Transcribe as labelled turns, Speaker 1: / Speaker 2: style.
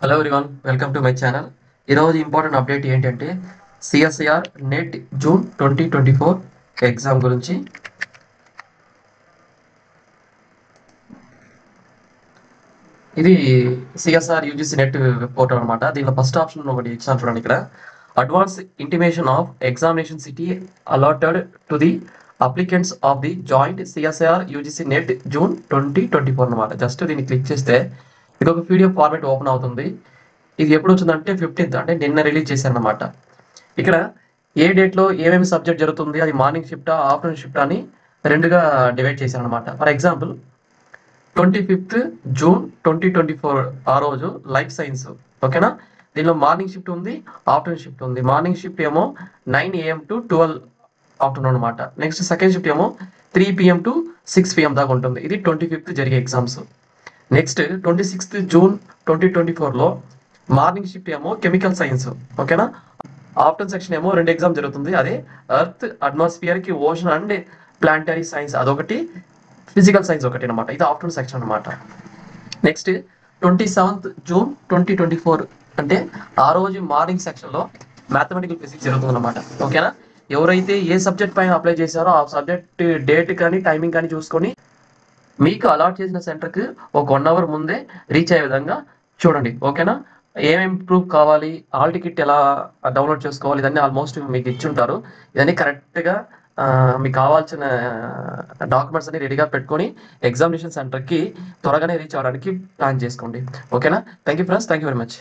Speaker 1: Hello everyone, welcome to my channel. ఈరోజు important update ఏంటంటే CSIR net June 2024 exam గురించి. ఇది సిఎస్ఆర్ యూజీసీ నెట్ పోర్టల్ అనమాట. దీనిలో ఫస్ట్ ఆప్షన్ ఒకటి ఇచ్చాను చూడండి. ఇక్కడ advance intimation of examination city allotted to the applicants of the joint CSIR UGC net June 2024 అనమాట. జస్ట్ దీన్ని క్లిక్ చేస్తే ఇది ఒక పీడిఎఫ్ ఫార్మేట్ ఓపెన్ అవుతుంది. ఇది ఎప్పుడు వచ్చిందంటే 15th, అంటే నిన్న రిలీజ్ చేశారనమాట. ఇక్కడ ఏ డేట్లో ఏమేమి సబ్జెక్ట్ జరుగుతుంది, అది మార్నింగ్ షిఫ్టా ఆఫ్టర్నూన్ షిఫ్ట్ అని రెండుగా డివైడ్ చేశారనమాట. ఫర్ ఎగ్జాంపుల్ 25th జూన్ 2024 ఆ రోజు లైఫ్ సైన్స్, ఓకేనా. దీనిలో మార్నింగ్ షిఫ్ట్ ఉంది, ఆఫ్టర్నూన్ షిఫ్ట్ ఉంది. మార్నింగ్ షిఫ్ట్ ఏమో 9 AM to 12 ఆఫ్టర్నూన్ అనమాట. నెక్స్ట్ సెకండ్ షిఫ్ట్ ఏమో 3 PM to 6 PM దాకా ఉంటుంది. ఇది 25th జరిగే ఎగ్జామ్స్. నెక్స్ట్ 26th జూన్ 2024లో మార్నింగ్ షిఫ్ట్ ఏమో కెమికల్ సైన్స్, ఓకేనా. ఆఫ్టర్నూన్ సెక్షన్ ఏమో రెండు ఎగ్జామ్ జరుగుతుంది. అదే ఎర్త్ అట్మాస్ఫియర్ కి ఓషన్ అండ్ ప్లాంటరీ సైన్స్ అదొకటి, ఫిజికల్ సైన్స్ ఒకటి అనమాట. ఇది ఆఫ్టర్నూన్ సెక్షన్ అనమాట. నెక్స్ట్ 27th జూన్ 2024 అంటే ఆ రోజు మార్నింగ్ సెక్షన్ లో మ్యాథమెటికల్ ఫిజిక్స్ జరుగుతుంది అనమాట, ఓకేనా. ఎవరైతే ఏ సబ్జెక్ట్ పైన అప్లై చేశారో ఆ సబ్జెక్ట్ డేట్ కానీ టైమింగ్ కానీ చూసుకొని మీకు అలాట్ చేసిన సెంటర్కి ఒక 1 hour ముందే రీచ్ అయ్యే విధంగా చూడండి, ఓకేనా. ఏమేమి ప్రూఫ్ కావాలి, హాల్ టికెట్ ఎలా డౌన్లోడ్ చేసుకోవాలి, ఇదన్నీ ఆల్మోస్ట్ మీకు ఇచ్చుంటారు. ఇదన్నీ కరెక్ట్గా మీకు కావాల్సిన డాక్యుమెంట్స్ అన్ని రెడీగా పెట్టుకొని ఎగ్జామినేషన్ సెంటర్కి త్వరగానే రీచ్ అవ్వడానికి ప్లాన్ చేసుకోండి, ఓకేనా. Thank you friends, thank you very much.